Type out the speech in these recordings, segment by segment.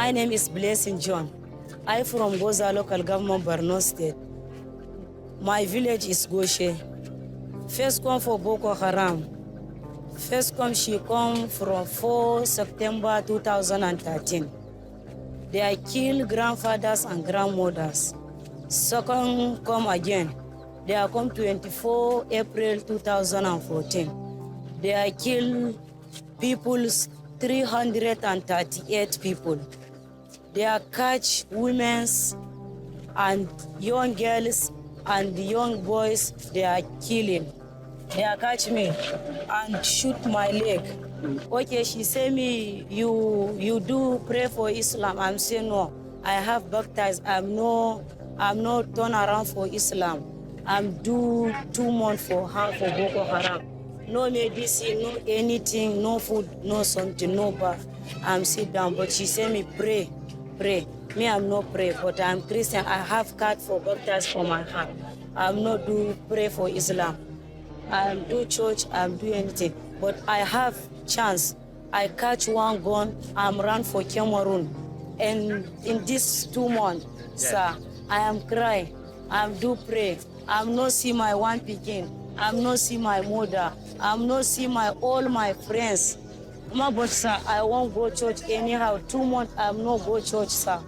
My name is Blessing John. I'm from Gwoza local government, Borno State. My village is Goshe. First come for Boko Haram. First come, she come from 4 September 2013. They kill grandfathers and grandmothers. Second come again. They are come 24 April 2014. They kill people, 338 people. They catch women and young girls and young boys. They are killing. They catch me and shoot my leg. Okay, she say me, you do pray for Islam. I'm saying no. I have baptized. I'm not turn around for Islam. I'm do 2 months for Boko Haram. No medicine, no anything, no food, no something, no bath. I'm sit down, but she say me pray. Me, I'm not pray, but I'm Christian. I have card for baptized for my heart. I'm not do pray for Islam. I'm do church, I'm do anything. But I have chance. I catch one gun, I'm run for Cameroon. And in this 2 months, sir, I am cry. I'm do pray. I'm not see my one pikin. I'm not see my mother. I'm not see all my friends. But sir, I won't go church anyhow. 2 months, I'm not go church, sir.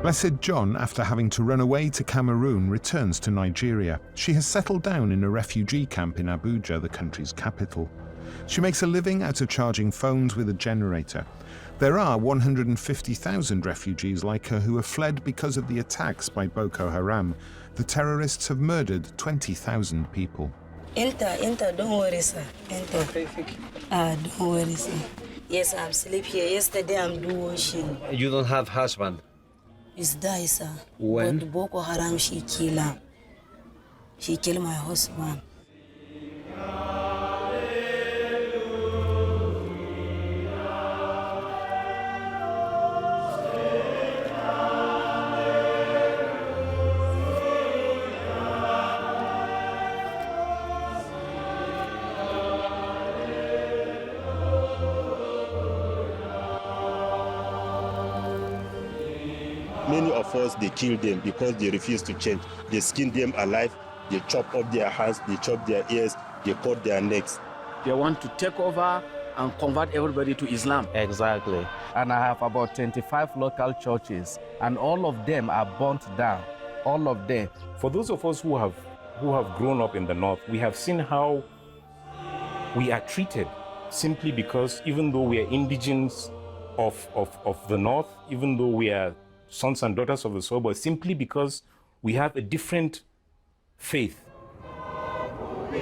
Blessed John, after having to run away to Cameroon, returns to Nigeria. She has settled down in a refugee camp in Abuja, the country's capital. She makes a living out of charging phones with a generator. There are 150,000 refugees like her who have fled because of the attacks by Boko Haram. The terrorists have murdered 20,000 people. Enter, don't worry, sir. Enter. Don't worry, sir. Yes, I'm sleep here. Yesterday I'm do washing. You don't have husband? He's died, sir. When? But Boko Haram, she kill him. She killed my husband. Many of us, they kill them because they refuse to change. They skin them alive, they chop off their hands, they chop their ears, they cut their necks. They want to take over and convert everybody to Islam. Exactly. And I have about 25 local churches, and all of them are burnt down. All of them. For those of us who have grown up in the north, we have seen how we are treated simply because even though we are indigenes of the north, even though we are sons and daughters of the soil, but simply because we have a different faith. We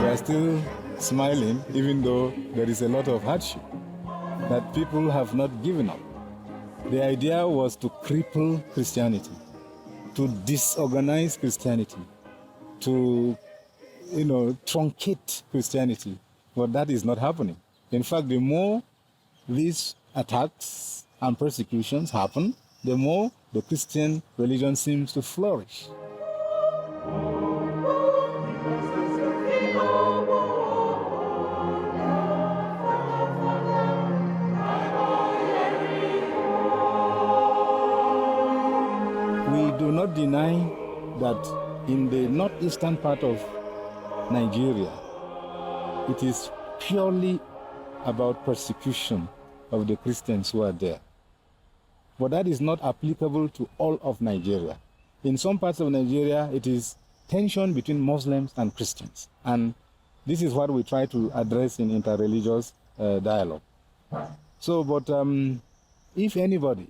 are still smiling, even though there is a lot of hardship, that people have not given up. The idea was to cripple Christianity, to disorganize Christianity, to, truncate Christianity. But that is not happening. In fact, the more these attacks and persecutions happen, the more the Christian religion seems to flourish. We do not deny that in the northeastern part of Nigeria, it is purely about persecution of the Christians who are there. But that is not applicable to all of Nigeria. In some parts of Nigeria, it is tension between Muslims and Christians. And this is what we try to address in interreligious dialogue. So, but if anybody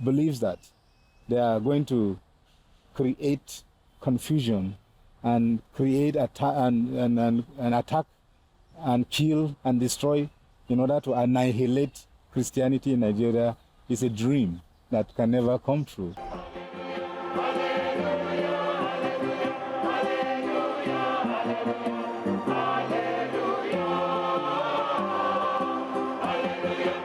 believes that they are going to create confusion and create an attack and kill and destroy in order to annihilate Christianity in Nigeria, is a dream that can never come true. Alleluia. Alleluia.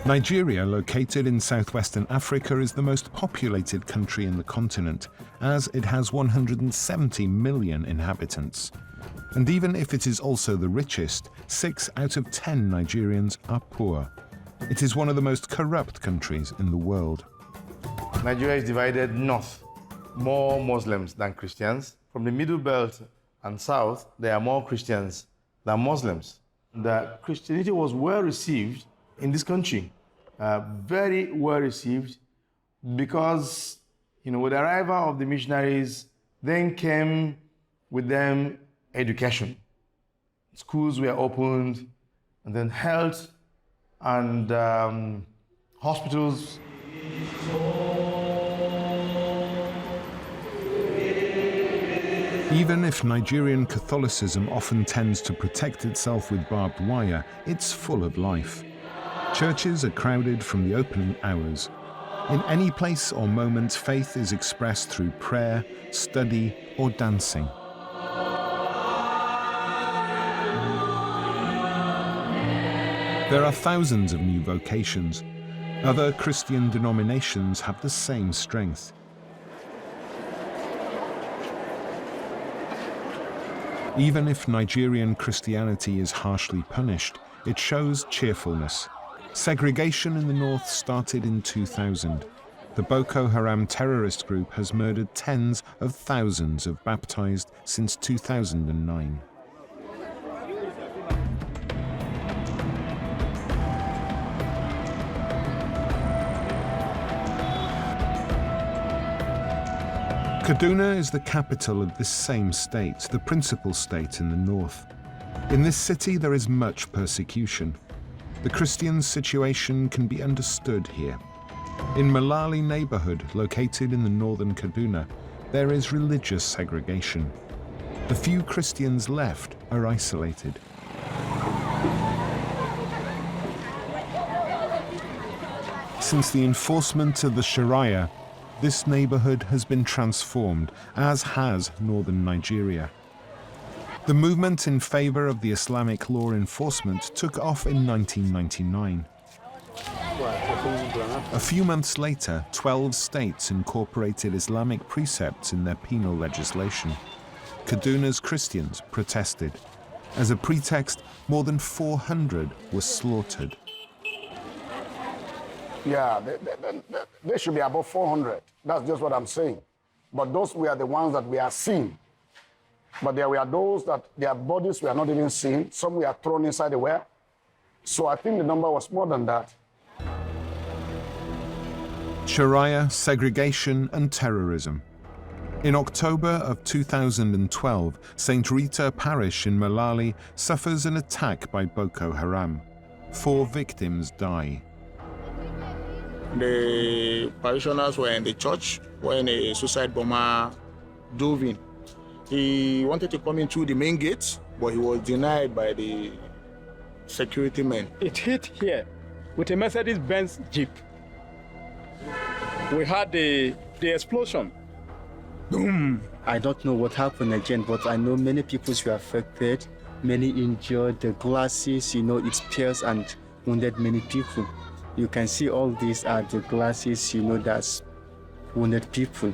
Nigeria, located in southwestern Africa, is the most populated country in the continent, as it has 170 million inhabitants. And even if it is also the richest, 6 out of 10 Nigerians are poor. It is one of the most corrupt countries in the world. Nigeria is divided north, more Muslims than Christians. From the Middle Belt and south, there are more Christians than Muslims. The Christianity was well received in this country, very well received, because with the arrival of the missionaries, then came with them education. Schools were opened, and then health and hospitals. Even if Nigerian Catholicism often tends to protect itself with barbed wire, it's full of life. Churches are crowded from the opening hours. In any place or moment, faith is expressed through prayer, study, or dancing. There are thousands of new vocations. Other Christian denominations have the same strength. Even if Nigerian Christianity is harshly punished, it shows cheerfulness. Segregation in the north started in 2000. The Boko Haram terrorist group has murdered tens of thousands of baptized since 2009. Kaduna is the capital of this same state, the principal state in the north. In this city, there is much persecution. The Christian situation can be understood here. In Malali neighborhood, located in the northern Kaduna, there is religious segregation. The few Christians left are isolated. Since the enforcement of the Sharia, this neighborhood has been transformed, as has northern Nigeria. The movement in favor of the Islamic law enforcement took off in 1999. A few months later, 12 states incorporated Islamic precepts in their penal legislation. Kaduna's Christians protested. As a pretext, more than 400 were slaughtered. Yeah, there should be about 400. That's just what I'm saying. But those were the ones that we are seeing. But there were those that their bodies were not even seen. Some were thrown inside the well. So I think the number was more than that. Sharia, segregation, and terrorism. In October of 2012, St. Rita Parish in Malali suffers an attack by Boko Haram. 4 victims die. The parishioners were in the church when a suicide bomber dove in. He wanted to come in through the main gate, but he was denied by the security men. It hit here with a Mercedes-Benz Jeep. We had the explosion. Boom! I don't know what happened again, but I know many people were affected, many injured. The glasses, it pierced and wounded many people. You can see all these are the glasses, that's wounded people.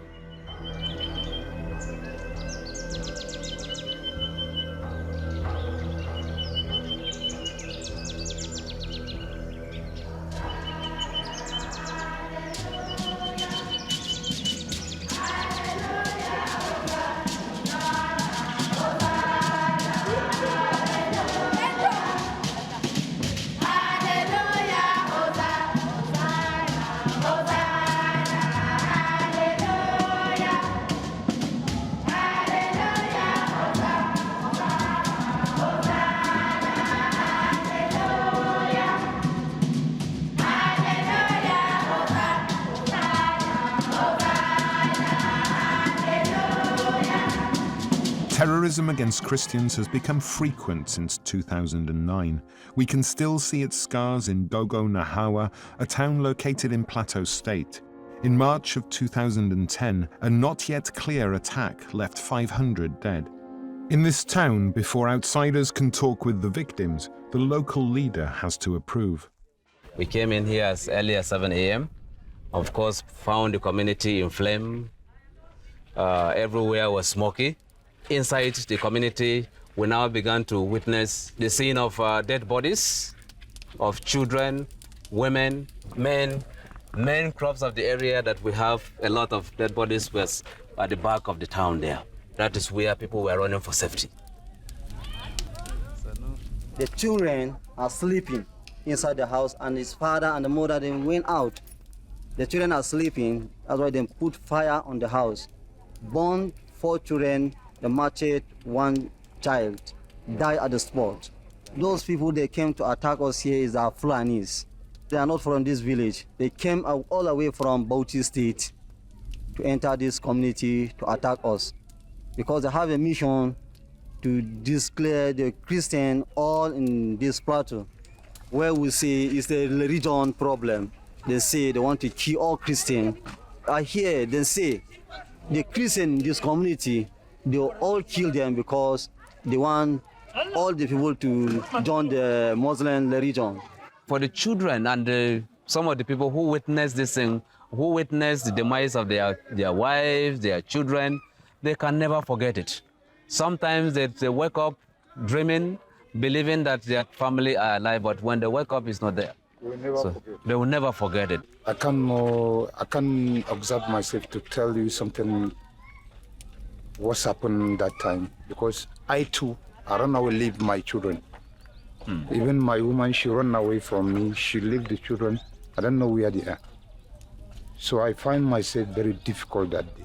Terrorism against Christians has become frequent since 2009. We can still see its scars in Dogo Nahawa, a town located in Plateau State. In March of 2010, a not yet clear attack left 500 dead. In this town, before outsiders can talk with the victims, the local leader has to approve. We came in here as early as 7 a.m. Of course, found the community in flame. Everywhere was smoky. Inside the community, we now began to witness the scene of dead bodies of children, women, men. Main crops of the area that we have a lot of dead bodies was at the back of the town there. That is where people were running for safety. The children are sleeping inside the house, and his father and the mother, they went out. The children are sleeping, that's why they put fire on the house. Burned 4 children, the matched 1 child, died at the spot. Those people they came to attack us here is our Fulanis. They are not from this village. They came all the way from Borno State to enter this community to attack us because they have a mission to declare the Christian all in this plateau. Where we say it's a religion problem. They say they want to kill all Christians. I hear they say the Christian in this community, they all kill them because they want all the people to join the Muslim religion. For the children and some of the people who witnessed this thing, who witnessed the demise of their wives, their children, they can never forget it. Sometimes they wake up dreaming, believing that their family are alive, but when they wake up, it's not there. They will never forget it. I can't observe myself to tell you something what's happened that time, because I too, I run away, leave my children. Even my woman, she ran away from me. She left the children. I don't know where they are. So I find myself very difficult that day.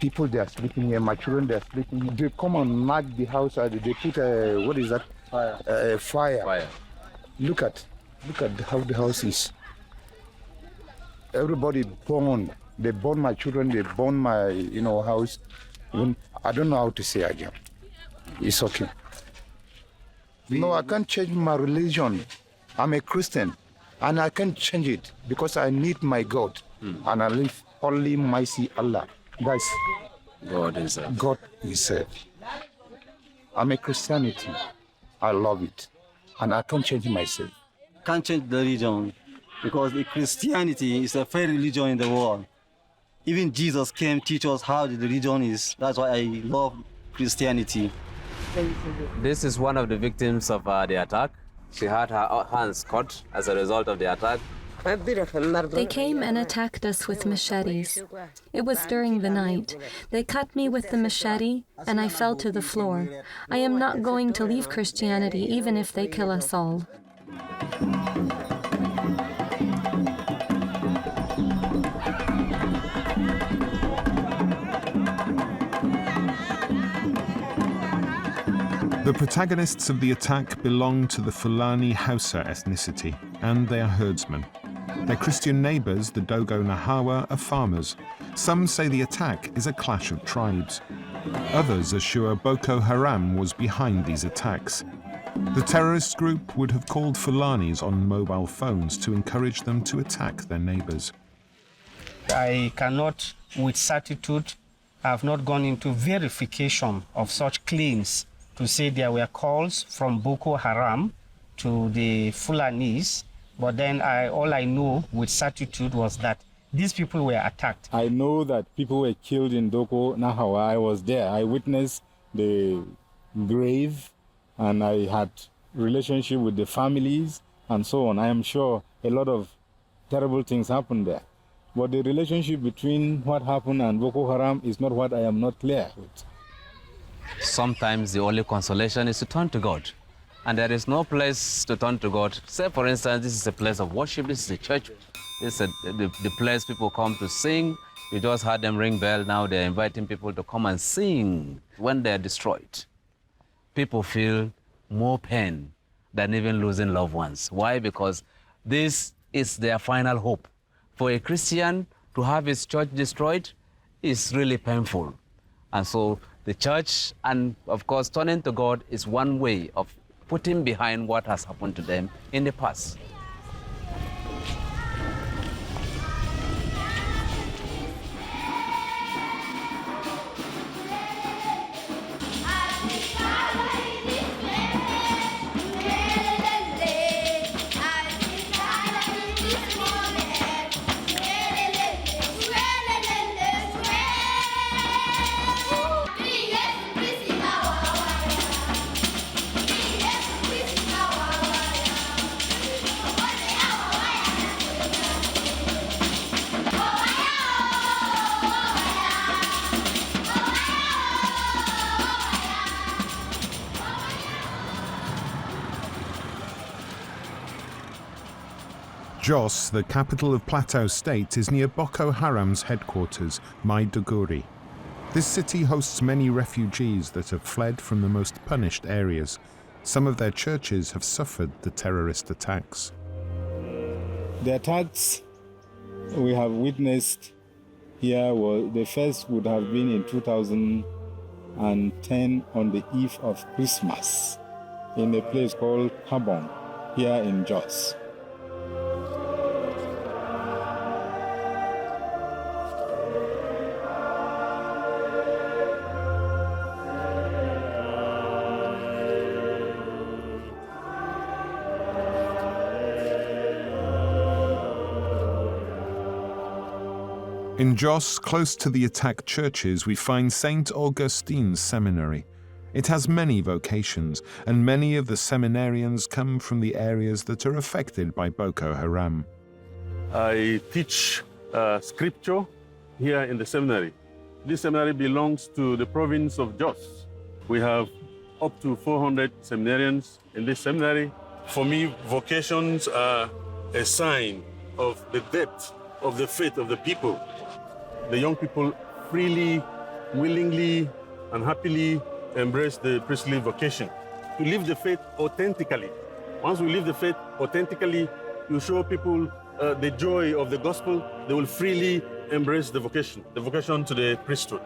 People, they are sleeping here. My children, they are sleeping. They come and knock the house. They put what is that? Fire. Fire. Look at how the house is. Everybody born. They burn my children. They burn my house. Even, I don't know how to say again. It's okay. No, I can't change my religion. I'm a Christian, and I can't change it because I need my God, and I live only mercy Allah. Guys, God Himself. God Himself. I'm a Christianity. I love it, and I can't change myself. Can't change the religion because the Christianity is a fair religion in the world. Even Jesus came to teach us how the religion is. That's why I love Christianity. This is one of the victims of the attack. She had her hands cut as a result of the attack. They came and attacked us with machetes. It was during the night. They cut me with the machete, and I fell to the floor. I am not going to leave Christianity, even if they kill us all. The protagonists of the attack belong to the Fulani Hausa ethnicity, and they are herdsmen. Their Christian neighbours, the Dogo Nahawa, are farmers. Some say the attack is a clash of tribes. Others assure Boko Haram was behind these attacks. The terrorist group would have called Fulanis on mobile phones to encourage them to attack their neighbours. I cannot, with certitude, have not gone into verification of such claims to say there were calls from Boko Haram to the Fulanis, but then all I know with certitude was that these people were attacked. I know that people were killed in Doko Nahawa. I was there. I witnessed the grave, and I had relationship with the families and so on. I am sure a lot of terrible things happened there. But the relationship between what happened and Boko Haram is not what I am not clear with. Sometimes the only consolation is to turn to God. And there is no place to turn to God. Say, for instance, this is a place of worship, this is a church, this is the place people come to sing. You just heard them ring bell, now they're inviting people to come and sing. When they're destroyed, people feel more pain than even losing loved ones. Why? Because this is their final hope. For a Christian to have his church destroyed is really painful. And so the church, and of course turning to God, is one way of putting behind what has happened to them in the past. Jos, the capital of Plateau State, is near Boko Haram's headquarters, Maiduguri. This city hosts many refugees that have fled from the most punished areas. Some of their churches have suffered the terrorist attacks. The attacks we have witnessed here, the first would have been in 2010 on the eve of Christmas in a place called Habon, here in Jos. In Jos, close to the attacked churches, we find St. Augustine's Seminary. It has many vocations, and many of the seminarians come from the areas that are affected by Boko Haram. I teach scripture here in the seminary. This seminary belongs to the province of Jos. We have up to 400 seminarians in this seminary. For me, vocations are a sign of the depth of the faith of the people. The young people freely, willingly, and happily embrace the priestly vocation to live the faith authentically. Once we live the faith authentically, you show people the joy of the gospel, they will freely embrace the vocation to the priesthood.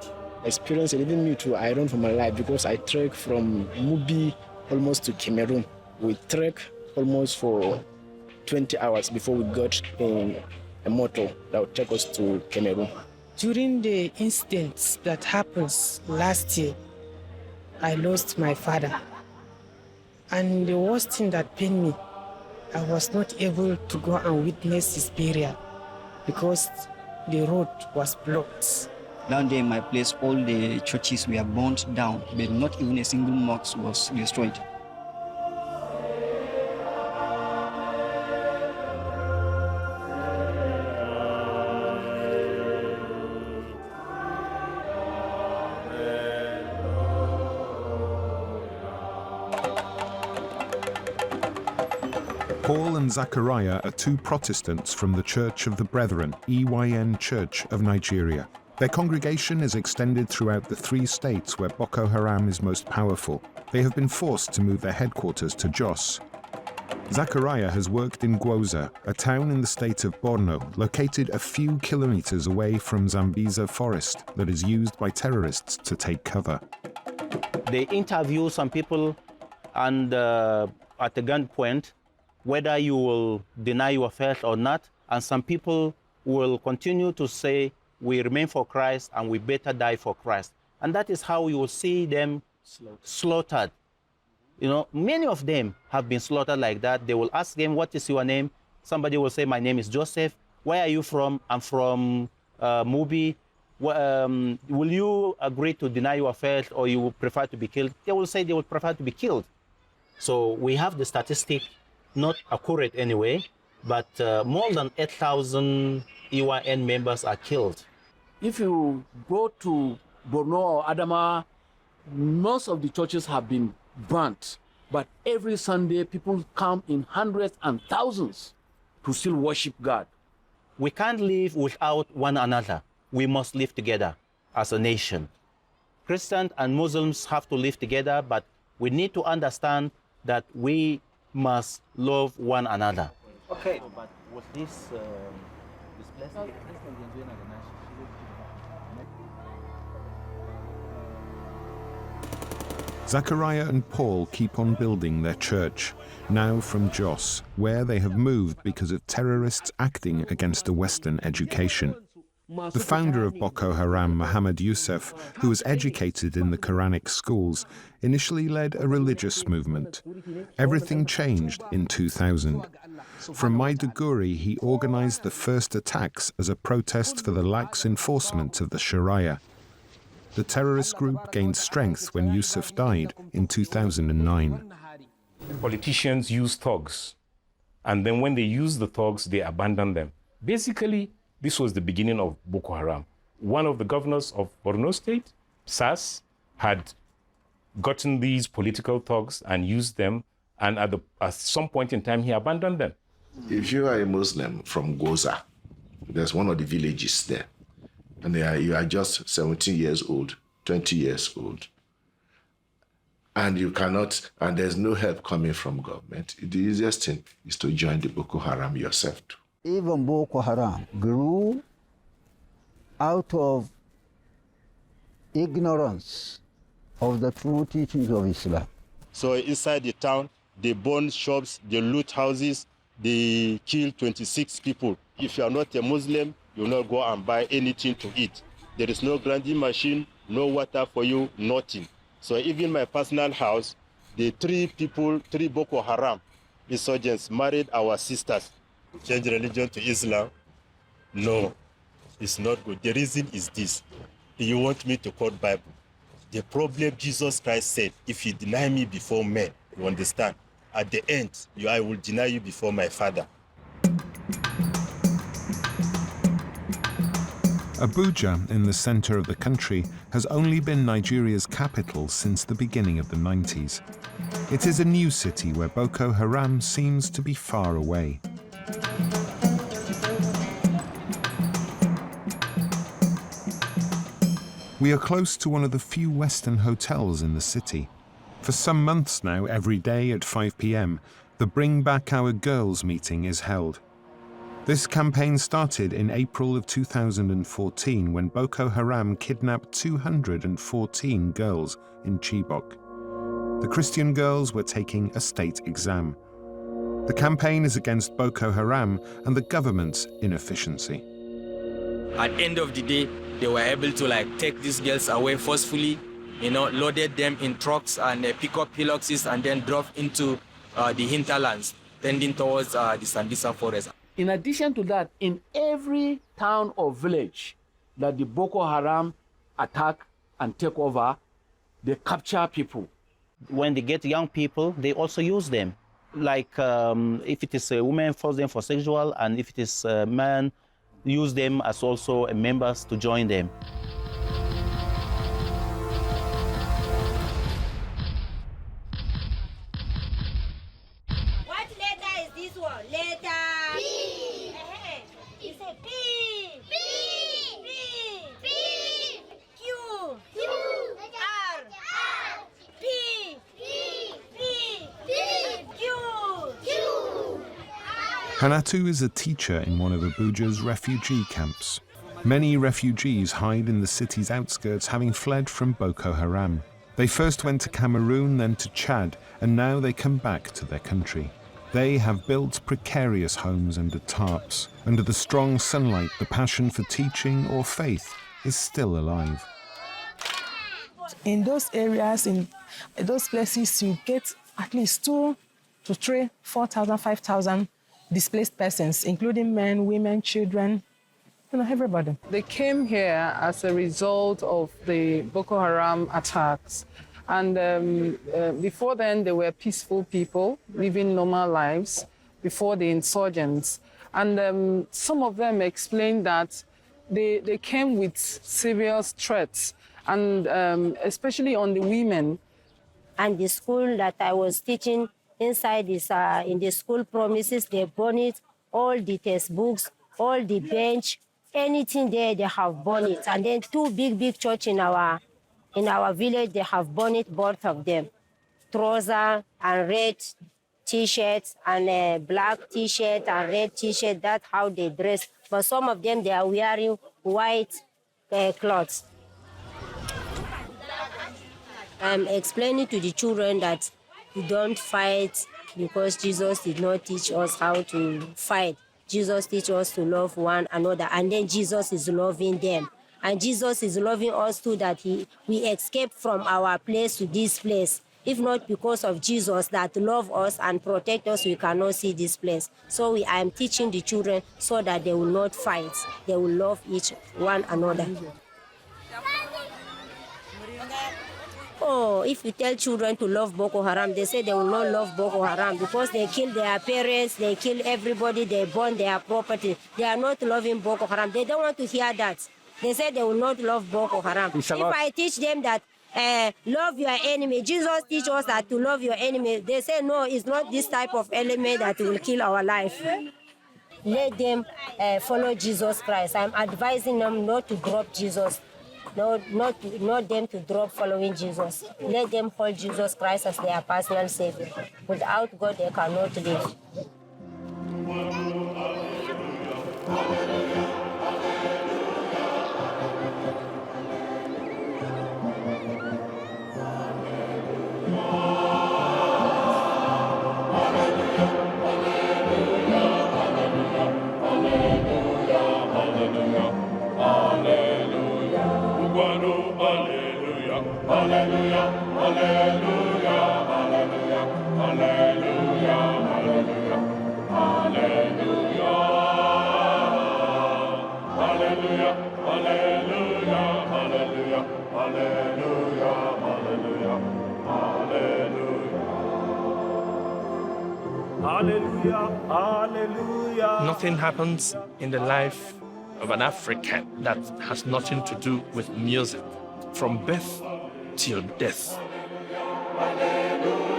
Experience leading me to I run for my life because I trek from Mubi almost to Cameroon. We trek almost for 20 hours before we got in a motor that would take us to Cameroon. During the incidents that happened last year, I lost my father. And the worst thing that pained me, I was not able to go and witness his burial because the road was blocked. Down there in my place, all the churches were burnt down, but not even a single mosque was destroyed. Paul and Zachariah are two Protestants from the Church of the Brethren, EYN Church of Nigeria. Their congregation is extended throughout the 3 states where Boko Haram is most powerful. They have been forced to move their headquarters to Jos. Zachariah has worked in Gwoza, a town in the state of Borno, located a few kilometers away from Zambiza forest that is used by terrorists to take cover. They interview some people and at a gunpoint, whether you will deny your faith or not, and some people will continue to say, we remain for Christ and we better die for Christ. And that is how you will see them slaughtered. You know, many of them have been slaughtered like that. They will ask them, what is your name? Somebody will say, my name is Joseph. Where are you from? I'm from Mubi. Will you agree to deny your faith or you would prefer to be killed? They will say they would prefer to be killed. So we have the statistic, not accurate anyway, but more than 8,000 EYN members are killed. If you go to Borno or Adama, most of the churches have been burnt. But every Sunday, people come in hundreds and thousands to still worship God. We can't live without one another. We must live together as a nation. Christians and Muslims have to live together, but we need to understand that we must love one another. Okay, but with this displacement, Zachariah and Paul keep on building their church, now from Jos, where they have moved because of terrorists acting against a Western education. The founder of Boko Haram, Muhammad Yusuf, who was educated in the Quranic schools, initially led a religious movement. Everything changed in 2000. From Maiduguri, he organized the first attacks as a protest for the lax enforcement of the Sharia. The terrorist group gained strength when Yusuf died in 2009. Politicians use thugs, and then when they use the thugs, they abandon them. Basically, this was the beginning of Boko Haram. One of the governors of Borno State, SAS, had gotten these political thugs and used them, and at some point in time, he abandoned them. If you are a Muslim from Gwoza, there's one of the villages there, and you are just 17 years old, 20 years old, and you cannot, and there's no help coming from government, the easiest thing is to join the Boko Haram yourself too. Even Boko Haram grew out of ignorance of the true teachings of Islam. So inside the town, they burn shops, they loot houses, they kill 26 people. If you are not a Muslim, you will not go and buy anything to eat. There is no grinding machine, no water for you, nothing. So even my personal house, the three Boko Haram insurgents married our sisters. Change religion to Islam? No, it's not good. The reason is this. You want me to quote Bible. The problem Jesus Christ said, if you deny me before men, you understand? At the end, I will deny you before my Father. Abuja, in the center of the country, has only been Nigeria's capital since the beginning of the 90s. It is a new city where Boko Haram seems to be far away. We are close to one of the few Western hotels in the city. For some months now, every day at 5 p.m., the Bring Back Our Girls meeting is held. This campaign started in April of 2014 when Boko Haram kidnapped 214 girls in Chibok. The Christian girls were taking a state exam. The campaign is against Boko Haram and the government's inefficiency. At the end of the day, they were able to take these girls away forcefully, loaded them in trucks and pick up hillocks and then drove into the hinterlands, tending towards the Sandisa forest. In addition to that, in every town or village that the Boko Haram attack and take over, they capture people. When they get young people, they also use them. Like if it is a woman, force them for sexual, and if it is a man, use them as also members to join them. What letter is this one? Letter P. You say P. P. P. P. Q. Q. R. R. P. P. P. P. Q. Q. Hanatu is a teacher in one of Abuja's refugee camps. Many refugees hide in the city's outskirts, having fled from Boko Haram. They first went to Cameroon, then to Chad, and now they come back to their country. They have built precarious homes under tarps. Under the strong sunlight, the passion for teaching or faith is still alive. In those areas, in those places, you get at least 2 to 3, 4,000, 5,000 displaced persons, including men, women, children, everybody. They came here as a result of the Boko Haram attacks. And before then, they were peaceful people living normal lives before the insurgents. And some of them explained that they came with serious threats, and especially on the women. And the school that I was teaching inside this, in the school premises, they burn it, all the textbooks, all the bench, anything there, they have burned it. And then 2 big church in our village, they have burned it, both of them. Trouser and red T-shirts and a black T-shirt and red T-shirt, that's how they dress. But some of them, they are wearing white clothes. I'm explaining to the children that we don't fight because Jesus did not teach us how to fight. Jesus teaches us to love one another, and then Jesus is loving them. And Jesus is loving us too, that we escape from our place to this place. If not because of Jesus that love us and protect us, we cannot see this place. So I am teaching the children so that they will not fight. They will love one another. Oh, if you tell children to love Boko Haram, they say they will not love Boko Haram because they kill their parents, they kill everybody, they burn their property. They are not loving Boko Haram. They don't want to hear that. They say they will not love Boko Haram. If I teach them that love your enemy. Jesus teaches us that to love your enemy. They say, no, it's not this type of element that will kill our life. Let them follow Jesus Christ. I'm advising them not to drop Jesus. No, not them to drop following Jesus. Let them hold Jesus Christ as their personal Savior. Without God, they cannot live. Alleluia, alleluia, alleluia, alleluia, alleluia, alleluia, alleluia, alleluia, alleluia, alleluia, alleluia, Hallelujah, hallelujah. Nothing happens in the life of an African that has nothing to do with music, from birth till death. Alleluia.